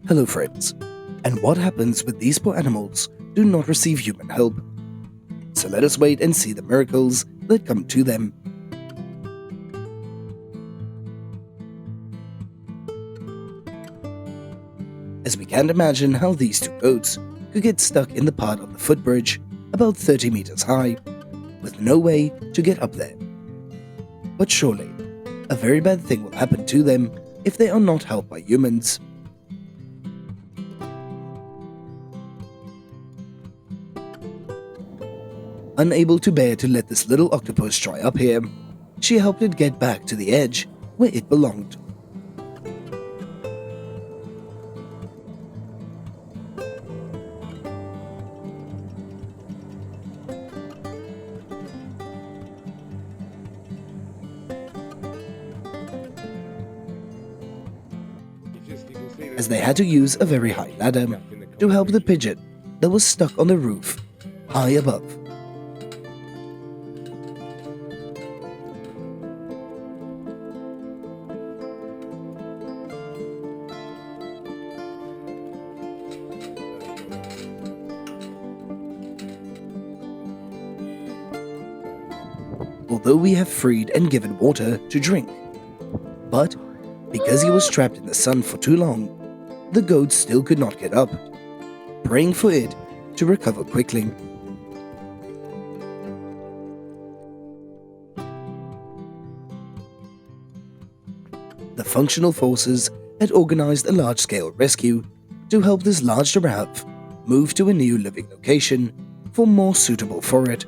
Hello friends, and what happens when these poor animals do not receive human help? So let us wait and see the miracles that come to them. As we can't imagine how these two goats could get stuck in the part of the footbridge about 30 meters high, with no way to get up there. But surely, a very bad thing will happen to them if they are not helped by humans. Unable to bear to let this little octopus dry up here, she helped it get back to the edge where it belonged. As they had to use a very high ladder to help the pigeon that was stuck on the roof high above. Although we have freed and given water to drink, but because he was trapped in the sun for too long, the goat still could not get up, praying for it to recover quickly. The functional forces had organized a large-scale rescue to help this large giraffe move to a new living location more suitable for it.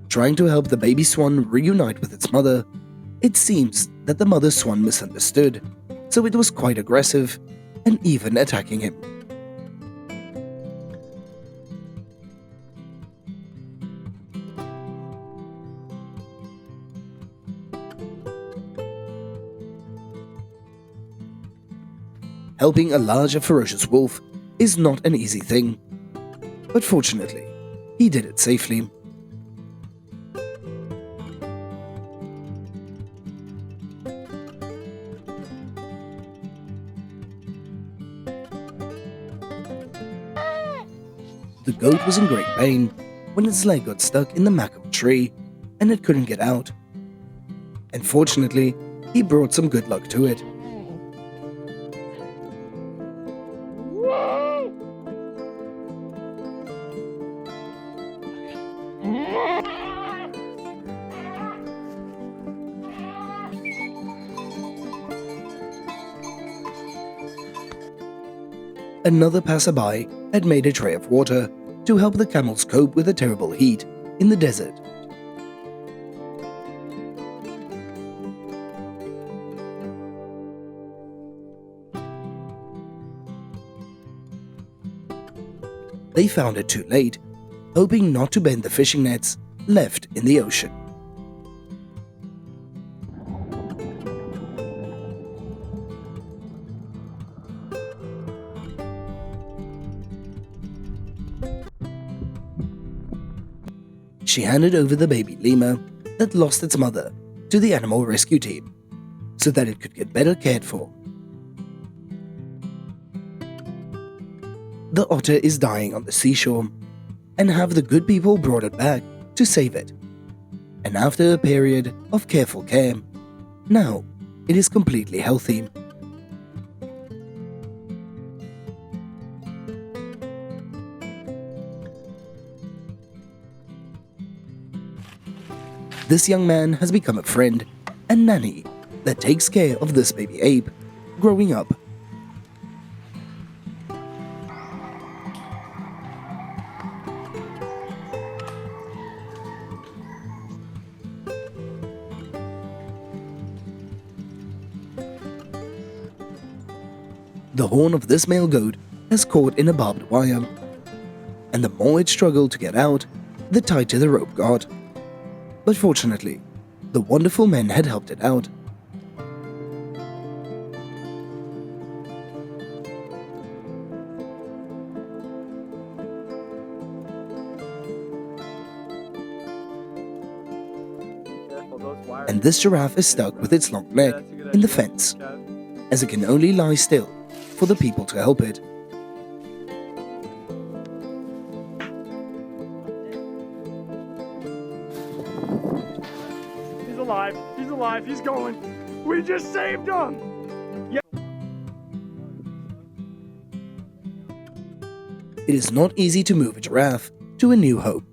Trying to help the baby swan reunite with its mother, it seems that the mother swan misunderstood, so it was quite aggressive and even attacking him. Helping a large and ferocious wolf is not an easy thing, but fortunately, he did it safely. The goat was in great pain when its leg got stuck in the back of a tree and it couldn't get out. And fortunately, he brought some good luck to it. Another passerby had made a tray of water to help the camels cope with the terrible heat in the desert. They found it too late, hoping not to bend the fishing nets left in the ocean. She handed over the baby lemur that lost its mother to the animal rescue team so that it could get better cared for. The otter is dying on the seashore, and have the good people brought it back to save it. And after a period of careful care, now it is completely healthy. This young man has become a friend and nanny that takes care of this baby ape growing up. The horn of this male goat has caught in a barbed wire, and the more it struggled to get out, the tighter the rope got. But fortunately, the wonderful men had helped it out. And this giraffe is stuck with its long neck in the fence, as it can only lie still for the people to help it. He's alive, he's alive, he's going. We just saved him! It is not easy to move a giraffe to a new home.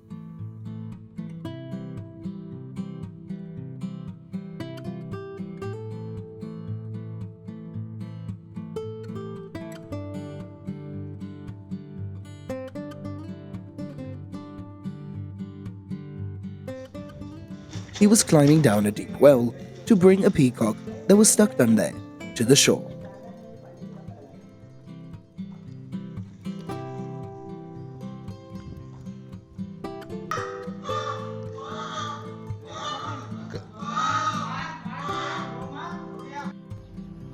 He was climbing down a deep well to bring a peacock that was stuck down there to the shore.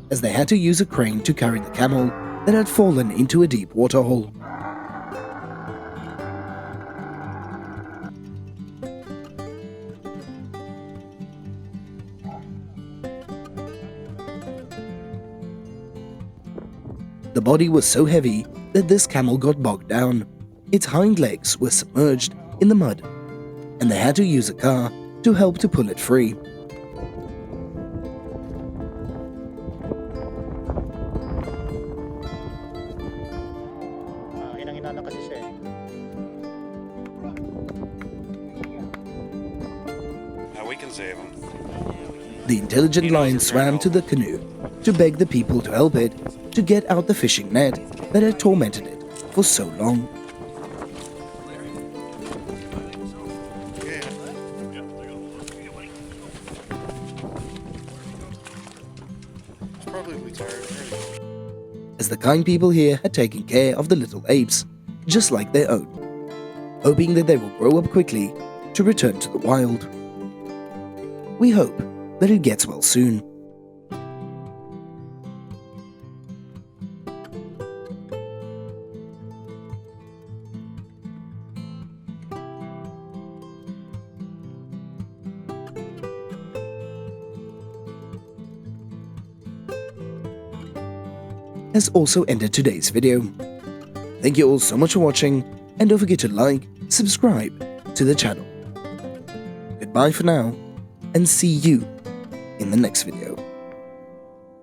As they had to use a crane to carry the camel that had fallen into a deep waterhole. The body was so heavy that this camel got bogged down. Its hind legs were submerged in the mud, and they had to use a car to help to pull it free. We can save him. The intelligent lion swam to the canoe to beg the people to help it to get out the fishing net that had tormented it for so long. He's probably tired. As the kind people here had taken care of the little apes, just like their own, hoping that they will grow up quickly to return to the wild. We hope that it gets well soon. Has also ended today's video. Thank you all so much for watching, and don't forget to like, subscribe to the channel. Goodbye for now, and see you in the next video.